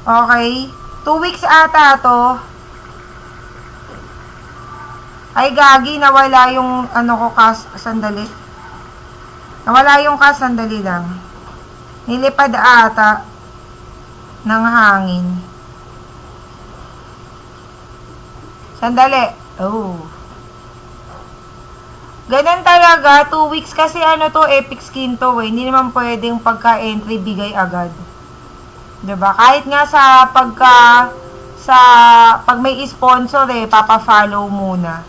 Okay? 2 weeks ata to. Ay, gagi, nawala yung ano ko, sandali. Nawala yung sandali lang. Nilipad ata ng hangin. Sandali. Oh. Ganun talaga, 2 weeks kasi ano to, Epic Skin to eh. Hindi naman pwedeng pagka-entry bigay agad. 'Di ba? Kahit nga sa pag may sponsor eh, papa-follow muna.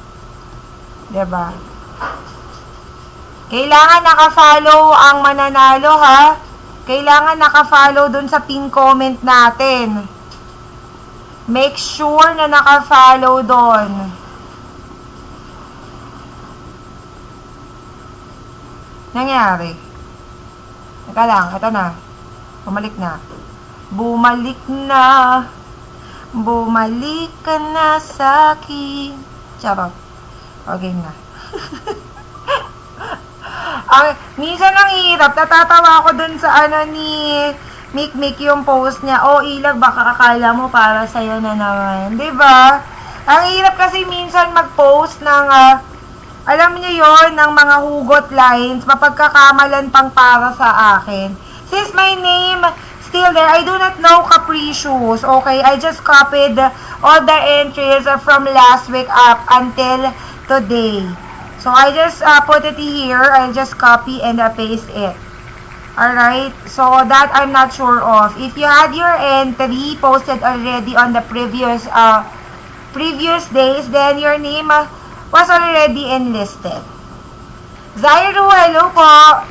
'Di ba? Kailangan naka-follow ang mananalo ha. Kailangan naka-follow dun sa pin comment natin. Make sure na naka-follow doon. Nangyari. Teka lang, ito na. Bumalik na. Bumalik na. Bumalik ka na sa akin. Charot. Okay na. Minsan ang hirap. Natatawa ako dun sa ano ni Mikmik yung post niya. Oh, Ilag, baka akala mo para sa'yo na naman. Diba? Ang hirap kasi minsan mag-post ng alam niyo yon ng mga hugot lines, mapagkakamalan pang para sa akin. Since my name still there, I do not know Capricious, okay? I just copied all the entries from last week up until today. So, I just put it here, I just copy and paste it. Alright? So, that I'm not sure of. If you had your entry posted already on the previous days, then your name was already enlisted. Zairo, hello po.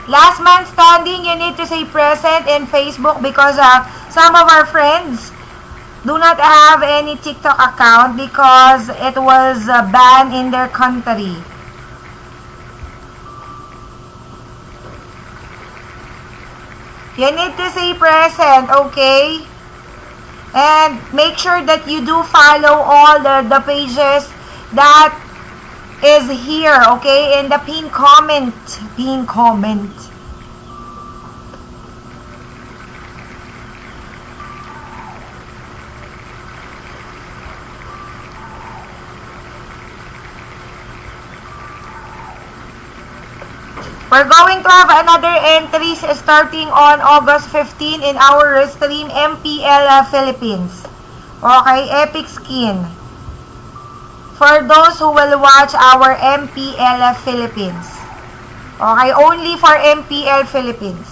Last man standing, you need to say present in Facebook because some of our friends do not have any TikTok account because it was banned in their country. You need to say present, okay? And make sure that you do follow all the pages that is here, okay? In the pin comment. Pin comment. We're going to have another entries starting on August 15 in our stream MPL Philippines. Okay, Epic Skin. For those who will watch our MPL Philippines. Okay, only for MPL Philippines.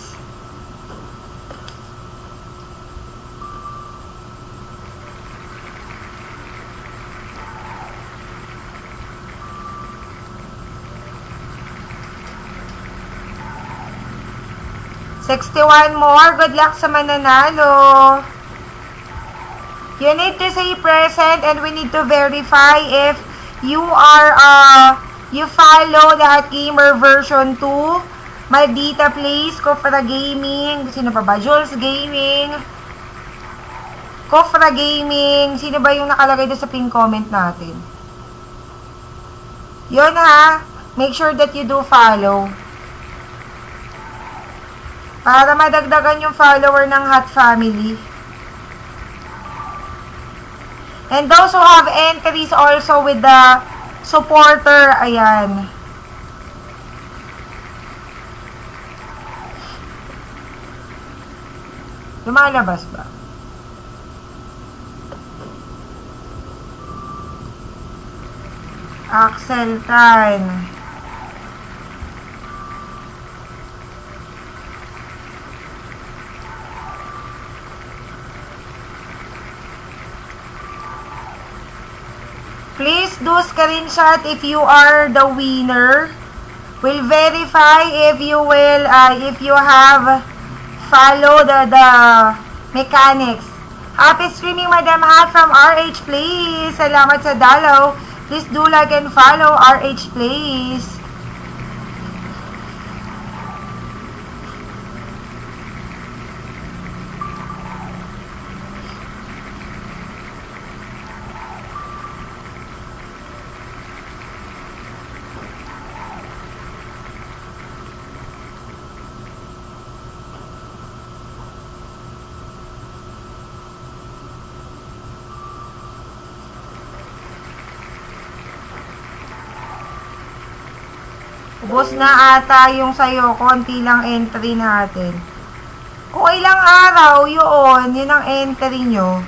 $61 more. Good luck sa mananalo. You need to say present and we need to verify if you are, you follow the Hot Gamer version 2. Maldita Place, Kofra Gaming. Sino pa ba? Jules Gaming. Kofra Gaming. Sino ba yung nakalagay doon sa pin comment natin? Yun ha. Make sure that you do follow. Para madagdagan yung follower ng Hot Family. And those who have entries also with the supporter, ayan. Lumalabas ba? Axel Tan. Please do screenshot if you are the winner. We'll verify if you will, if you have followed the mechanics. Happy streaming, Madam Hat from RH Please. Salamat sa dalaw. Please do like and follow RH Please. Boss na ata yung sa'yo. Konti lang entry natin. Kung ilang araw, yun ang entry nyo.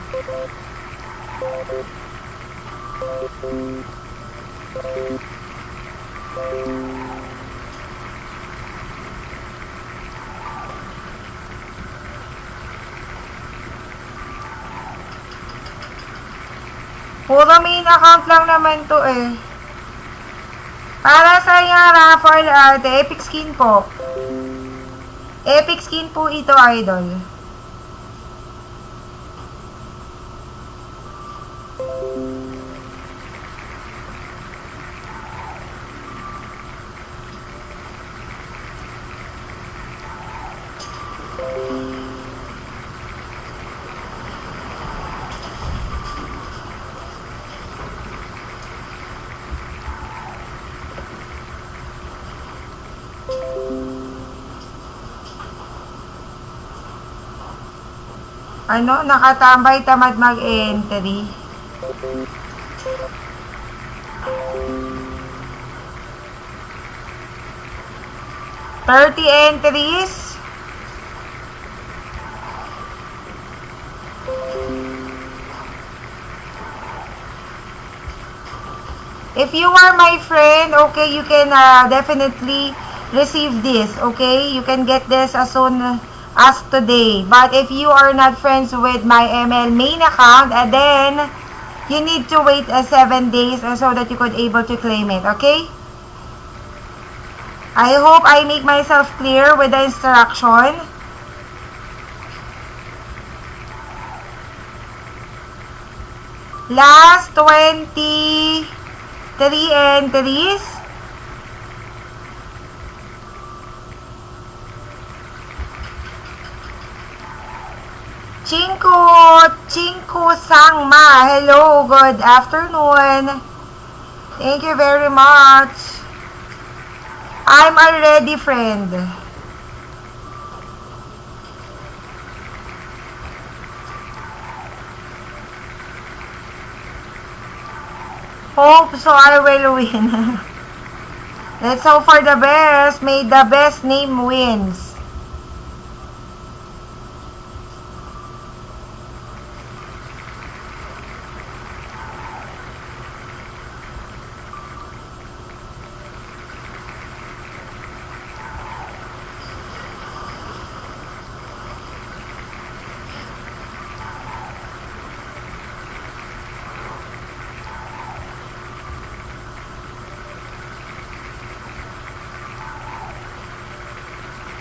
Puro main account lang naman to eh. Para sa Raffle art, epic skin po. Epic skin po ito, idol. Ano, nakatambay, tamad mag-entry. entries. If you are my friend, okay, you can definitely receive this, okay? You can get this as soon as today. But if you are not friends with my ML main account, then you need to wait 7 days so that you could able to claim it, okay? I hope I make myself clear with the instruction. Last 23 entries. Chinku Sangma. Hello, good afternoon. Thank you very much. I'm already friend. Hope so I will win. Let's hope for the best. May the best name wins.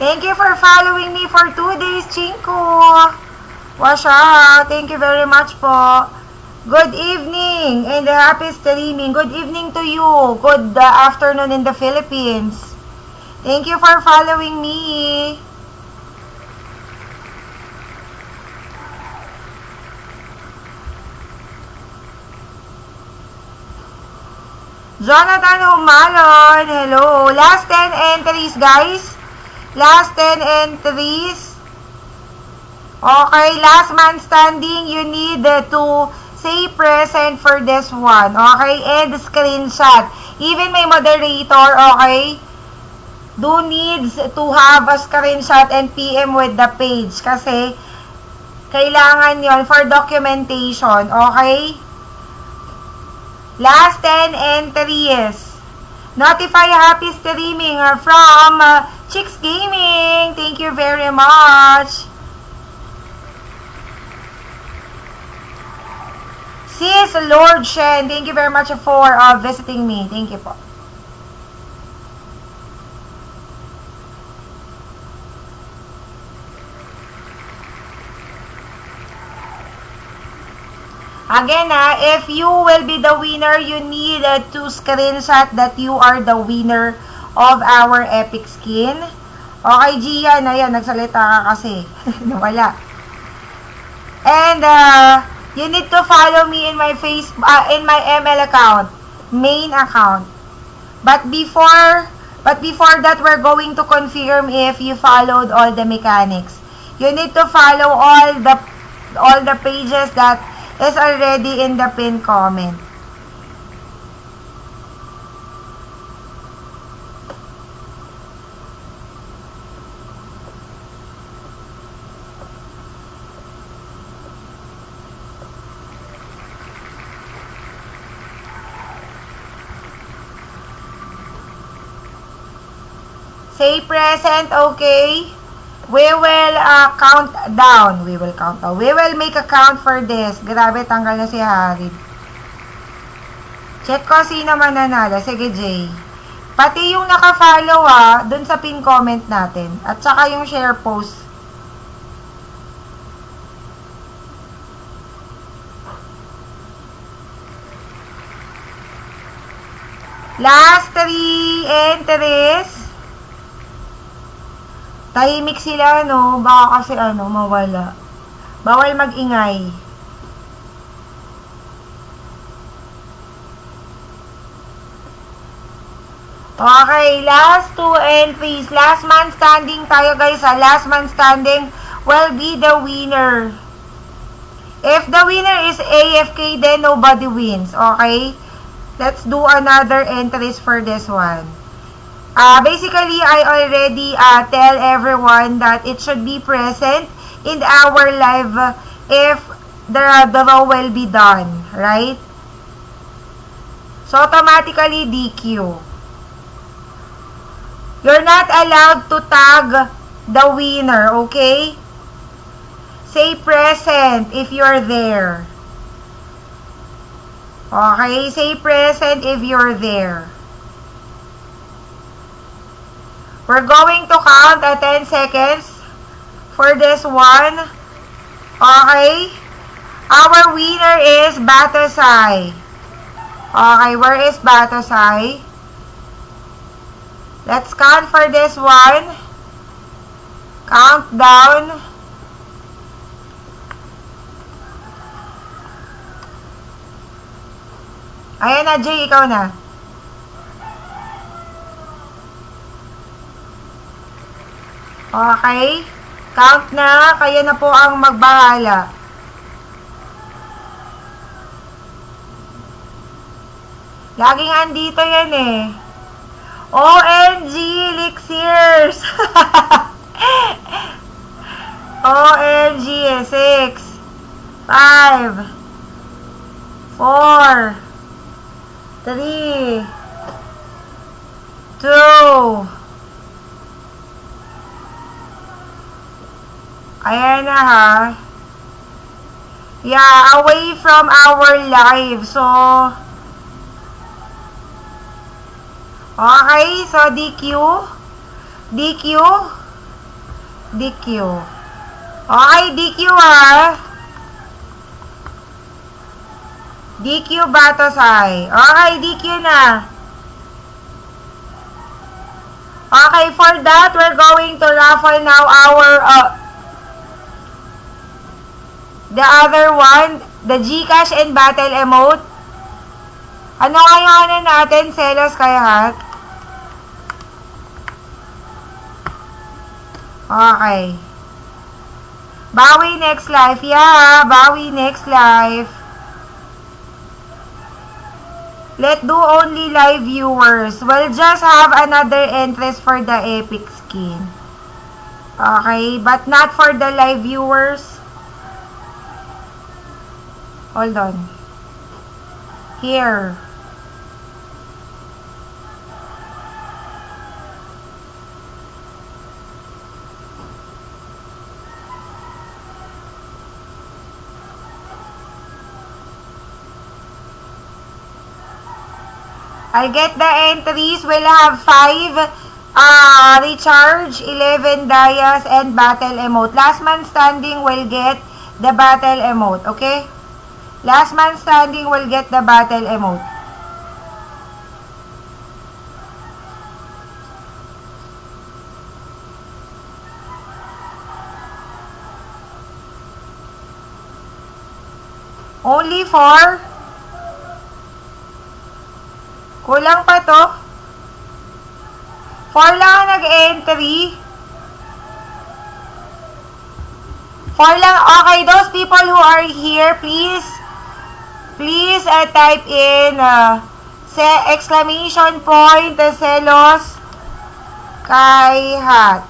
Thank you for following me for 2 days, Chinko. Wash out. Thank you very much po. Good evening and happy streaming. Good evening to you. Good afternoon in the Philippines. Thank you for following me. Jonathan Humalon. Hello. Last 10 entries, guys. Last 10 entries. Okay, last man standing, you need to say present for this one. Okay, and screenshot. Even may moderator, okay, do needs to have a screenshot and PM with the page. Kasi, kailangan yon for documentation. Okay? Last 10 entries. Notify happy streaming from Chicks Gaming. Thank you very much. Sis Lord Shen, thank you very much for visiting me. Thank you po. Again, if you will be the winner, you need to screenshot that you are the winner of our epic skin. Okay, Gian, ayan, nagsalita ka kasi. Nawala. And, you need to follow me in my in my ML account, main account. But before that, we're going to confirm if you followed all the mechanics. You need to follow all the pages that is already in the pinned comment. Say present, okay? We will count down. We will count down. We will make a count for this. Grabe, tanggal na si Harid. Check ko sino mananalo. Sige, Jay. Pati yung naka-follow dun sa pin comment natin. At saka yung share post. Last 3 entries. Tahimik sila, no? Baka kasi mawala. Bawal mag-ingay. Okay, last 2 entries. Last man standing tayo, guys. Last man standing will be the winner. If the winner is AFK, then nobody wins. Okay? Let's do another entries for this one. Basically, I already tell everyone that it should be present in our live if the draw will be done, right? So, automatically DQ. You're not allowed to tag the winner, okay? Say present if you're there. Okay, say present if you're there. We're going to count at 10 seconds for this one. Okay. Our winner is Batosai. Okay, where is Batosai? Let's count for this one. Countdown. Ayan na, Jay, ikaw na. Okay? Count na. Kayo na po ang magbahala. Laging andito yan eh. OMG, Elixirs! OMG, 6, 5, 4, 3, 2, ayan na ha. Yeah, away from our live. So, okay. So, DQ. DQ. DQ. Okay, DQ ha. DQ Batosai. Okay, DQ na. Okay, for that, we're going to raffle now our the other one, the Gcash and Battle emote. Ano ngayon natin? Selos kaya hat? Okay. Bawi next life. Yeah, bawi next life. Let do only live viewers. We'll just have another interest for the epic skin. Okay, but not for the live viewers. Hold on. Here. I'll get the entries. We'll have 5 recharge, 11 Dayas, and battle emote. Last man standing will get the battle emote, okay? Last man standing will get the battle emote. Only 4? Kulang pa to? 4 lang nag-entry. 4 lang. Okay, those people who are here, please type in exclamation point Selos kay Hat.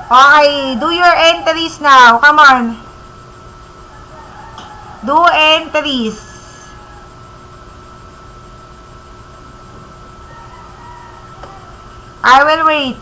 Okay, do your entries now. Come on. Do entries. I will wait.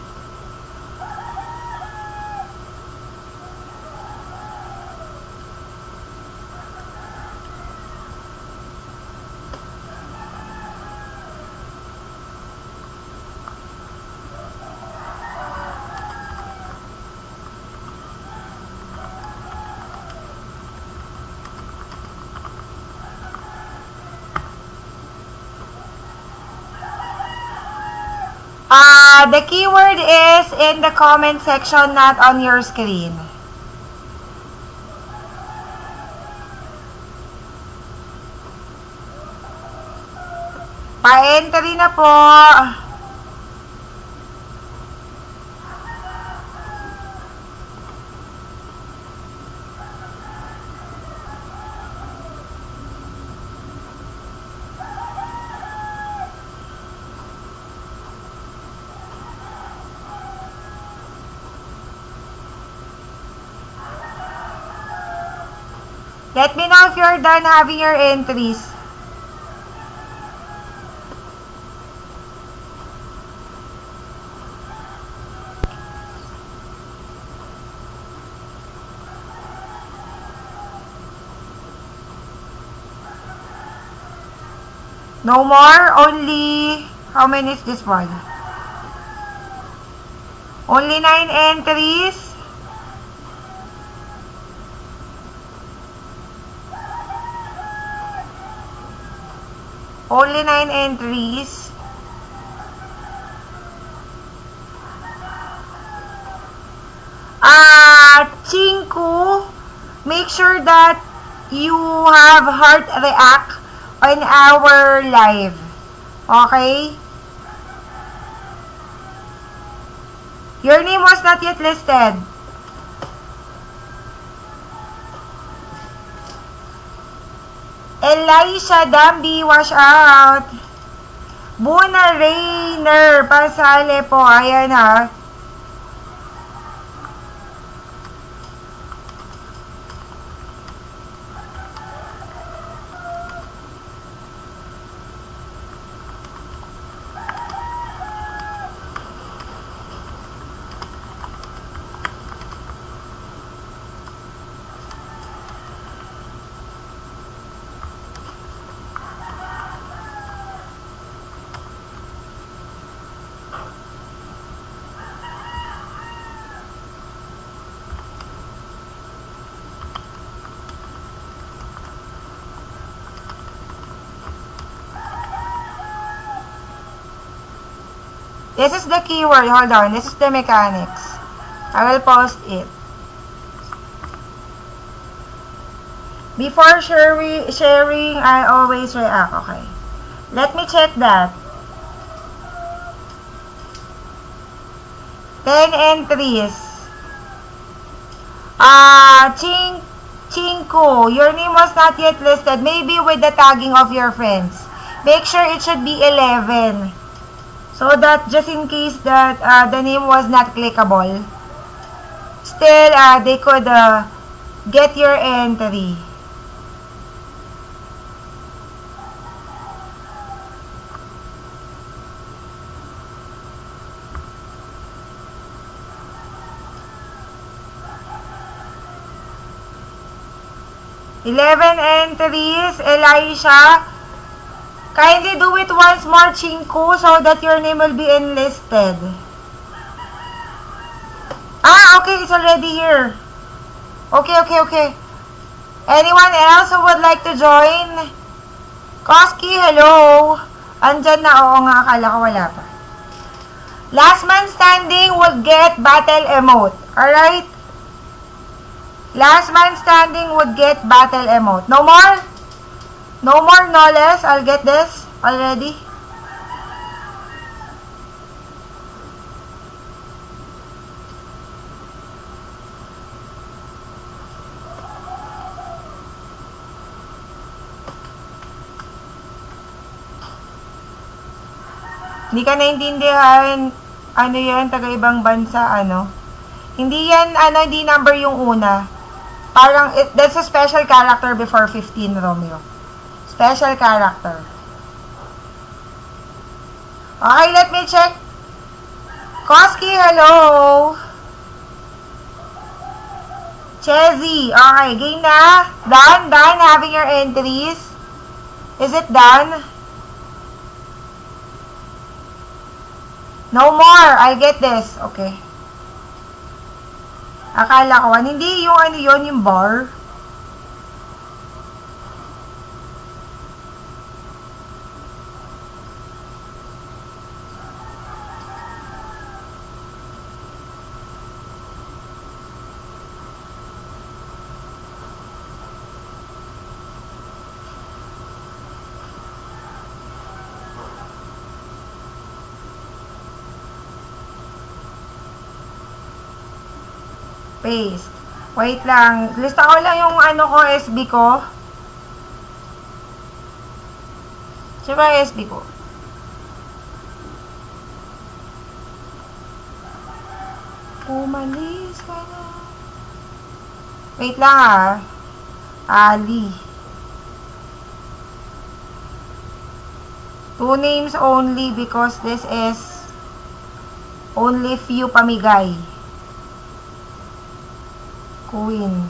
The keyword is in the comment section, not on your screen. Pa-entry na po. Let me know if you're done having your entries. No more? Only, how many is this one? Only 9 entries. Only 9 entries. Chinku, make sure that you have heart react on our live. Okay? Your name was not yet listed. Elisha Dambi, wash out. Buna Rainer, pasale po. Ayan ha. This is the keyword. Hold on. This is the mechanics. I will post it. Before sharing, I always react. Okay. Let me check that. 10 entries. Chinku, your name was not yet listed. Maybe with the tagging of your friends. Make sure it should be 11. So that just in case that the name was not clickable, still they could get your entry. Eleven entries, Elisha. Kindly do it once more, Chinku, so that your name will be enlisted. Okay, it's already here. Okay. Anyone else who would like to join? Koski, hello. Andyan na, oo nga, akala ko wala pa. Last man standing would get battle emote. Alright? Last man standing would get battle emote. No more? No more, no less. I'll get this already. Hindi ka naintindihan, ano yan, taga-ibang bansa, ano. Hindi yan, hindi number yung una. Parang, that's a special character before 15, Romeo. Special character. Okay, let me check. Koski, hello! Chezzy, okay, game na? Done? Done having your entries? Is it done? No more! I get this. Okay. Akala ko, hindi yung ano yun, yung bar. Paste. Wait lang. Lista ko lang yung ano ko, SB ko. Siya ba SB ko? Umalis ka na. Wait lang Ali. 2 names only because this is only few pamigay. Queen.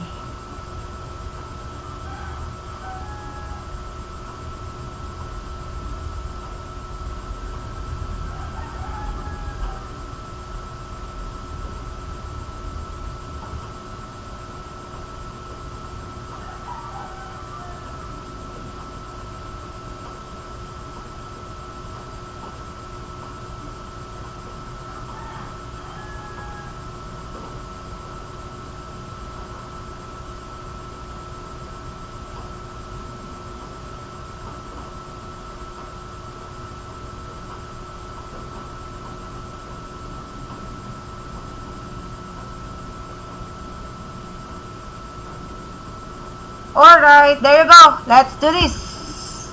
Alright, there you go. Let's do this.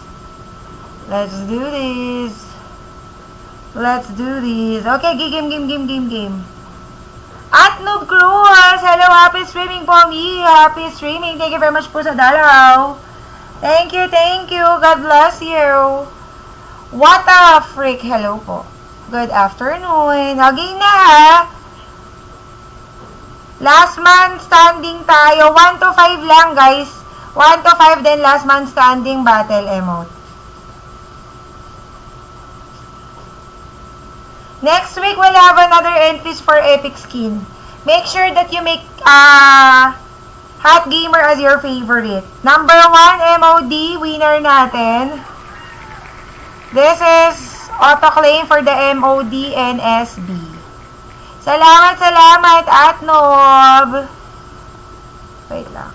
Let's do this. Let's do this. Okay, game. At Noob Cruz, hello, happy streaming po, me. Happy streaming. Thank you very much po sa dalaw. Thank you. God bless you. What a freak. Hello po. Good afternoon. Okay na Last man standing tayo. 1 to 5 lang, guys. 1 to 5 then last man standing battle emote. Next week, we'll have another entries for Epic Skin. Make sure that you make Hot Gamer as your favorite. Number 1, MOD, winner natin. This is auto-claim for the MOD and SB. Salamat, at Noob. Wait lang.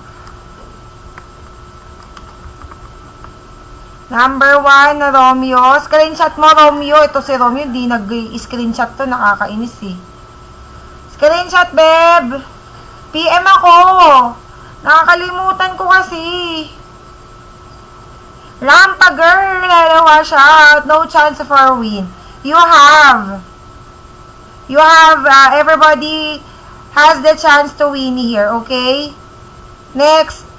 Number 1 na Romeo. Screenshot mo, Romeo. Ito si Romeo, hindi nag-screenshot to. Nakakainis eh. Screenshot, beb. PM ako. Nakakalimutan ko kasi. Lampa girl. Lalawa siya. No chance for win. You have, everybody has the chance to win here, okay? Next.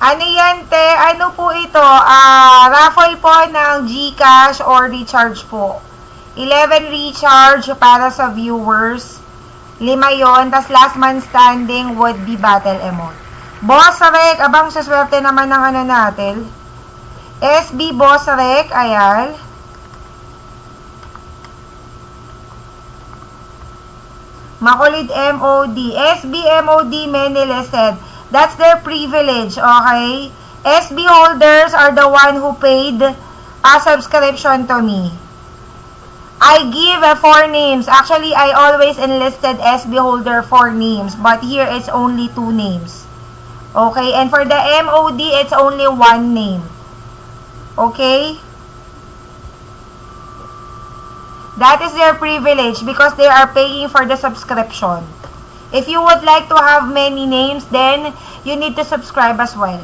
Ano yan, te? Ano po ito? Raffle po ng GCash or recharge po. 11 recharge para sa viewers. 5 yon. Tas last man standing would be battle emote. Boss Rek, abang suswerte naman ng ano natin. SB Boss Rek, ayan. Makulid MOD. SB MOD Menele said, that's their privilege, okay? SB holders are the one who paid a subscription to me. I give 4 names. Actually, I always enlisted SB holder 4 names. But here, it's only 2 names. Okay? And for the MOD, it's only 1 name. Okay? That is their privilege because they are paying for the subscription. If you would like to have many names, then you need to subscribe as well.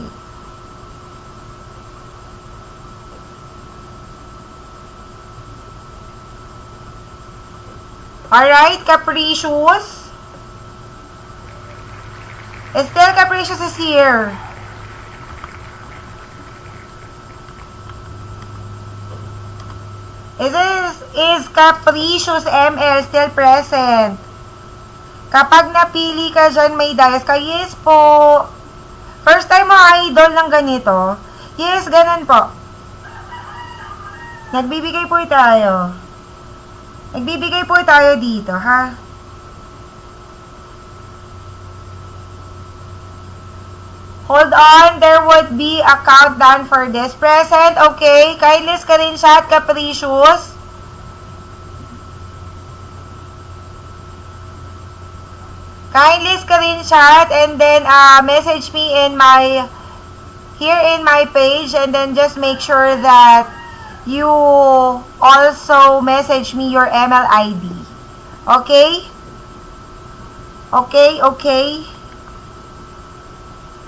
Alright, Capricious. Estelle Capricious is here. Is Capricious ML still present? Kapag napili ka dyan, may dias ka. Yes po. First time mo idol ng ganito? Yes, ganun po. Nagbibigay po tayo. Nagbibigay po tayo dito, ha? Hold on, there would be a countdown for this. Present, okay. Kindly screenshot, Capricious. Kindly screenshot and then message me in my page, and then just make sure that you also message me your ML ID. Okay? Okay.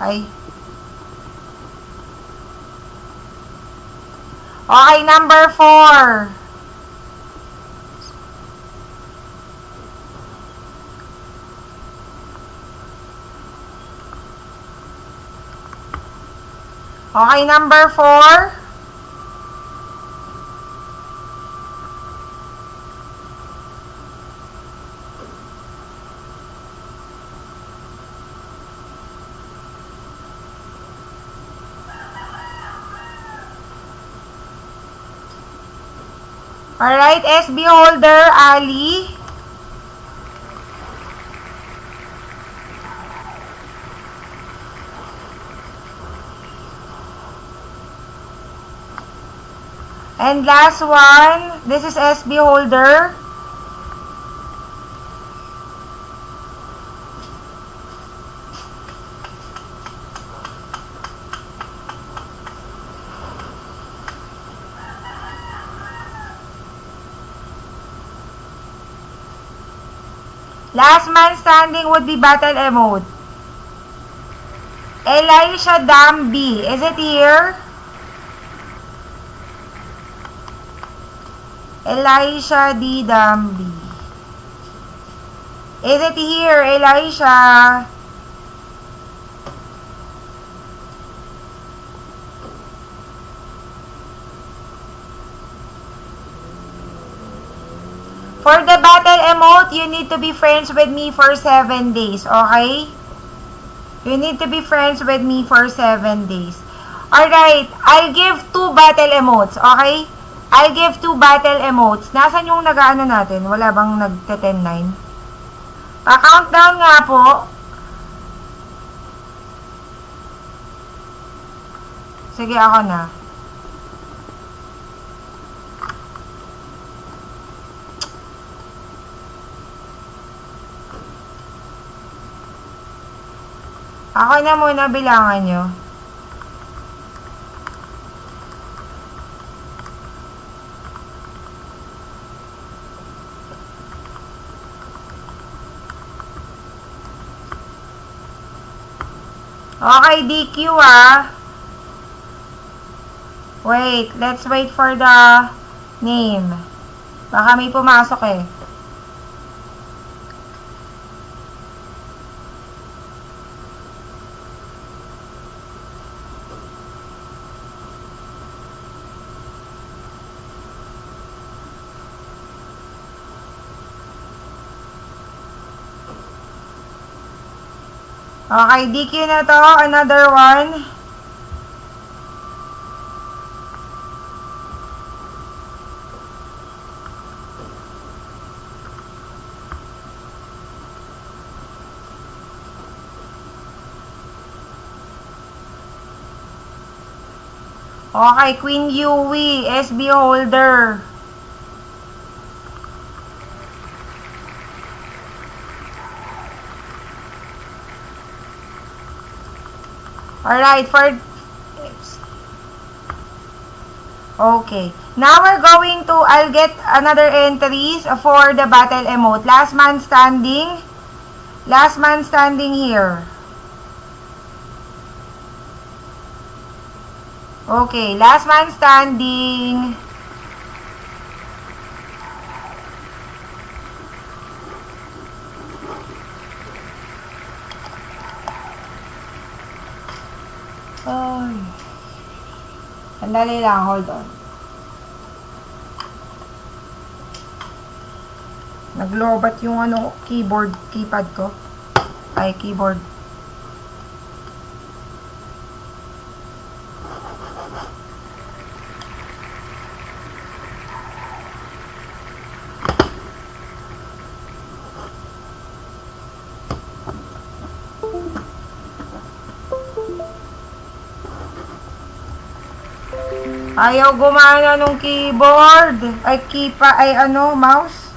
Ay. Okay, number 4. Okay, number 4. Alright, SB holder, Ali. And last one, this is SB holder. Last man standing would be battle emote. Elisha Dambi, is it here? Elisha D. Dambi. Is it here, Elisha? For the battle emote, you need to be friends with me for 7 days, okay? You need to be friends with me for 7 days. Alright, I'll give 2 battle emotes, okay? I'll give 2 battle emotes. Nasaan yung nag-ano natin? Wala bang nag-10-9? Pa-countdown nga po. Sige, ako na. Ako na muna, bilangan nyo. Okay, DQ ah. Wait, let's wait for the name. Baka may pumasok eh. Okay, DQ na to. Another one. Okay, Queen Yui, SB holder. Alright, okay. Now we're going to, I'll get another entries for the battle emote. Last man standing. Last man standing here. Okay, last man standing. Ay. Sandali lang, hold on. Naglobat yung keypad ko. Ay, keyboard. Ayaw gumana nung keyboard. Ay, mouse.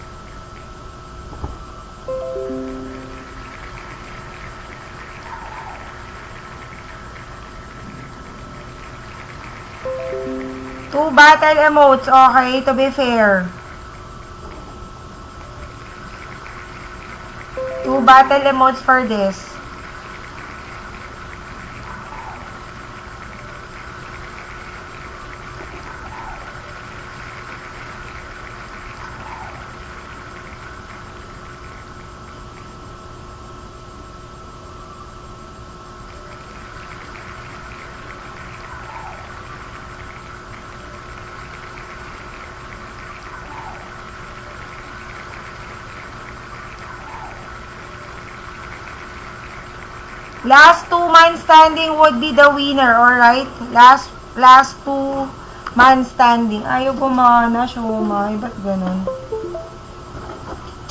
Two battle emotes, okay, to be fair. Two battle emotes for this. Last two man standing would be the winner, alright? Last two man standing. Ayaw gumana, Siomay. Ba't ganun?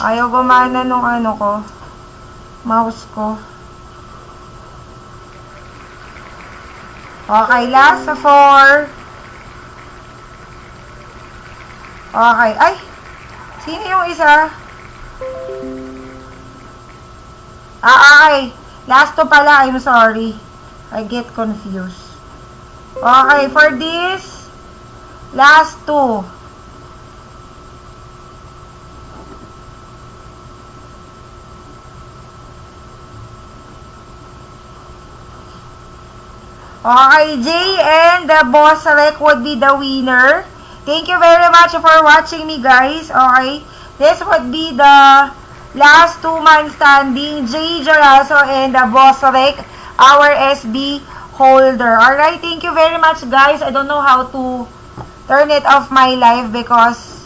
Ayaw gumana nung mouse ko. Okay, last four. Okay. Ay! Sino yung isa? Okay. Last two pala. I'm sorry. I get confused. Okay, for this, last two. Okay, Jay and the Boss Rec would be the winner. Thank you very much for watching me, guys. Okay, this would be the last two man standing, Jay Jaraso and the Boss Rec, our SB holder. Alright, thank you very much, guys. I don't know how to turn it off my live because...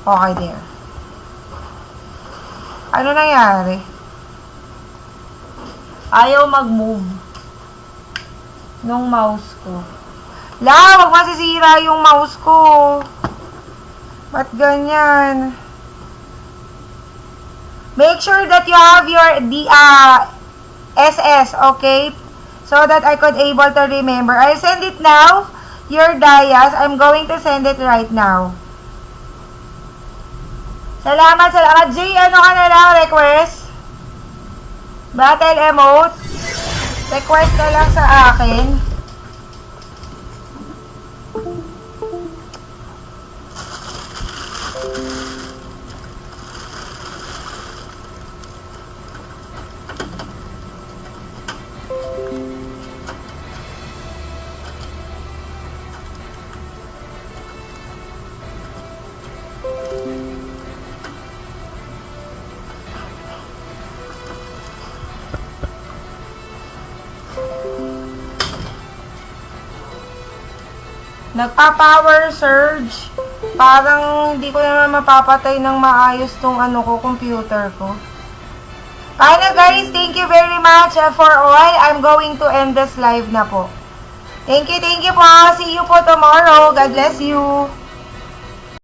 Okay, there. Ano nangyari? Ayaw mag-move nung mouse ko. Wag masisira yung mouse ko. Ba't ganyan? Make sure that you have your SS, okay? So that I could able to remember. I'll send it now. Your Dias. I'm going to send it right now. Salamat. Jay, ano ka na lang? Request? Battle emote. Request na lang sa akin. Nagpa-power surge. Parang hindi ko naman mapapatay ng maayos tong computer ko. Kaya na, guys, thank you very much for all. I'm going to end this live na po. Thank you po. See you po tomorrow. God bless you.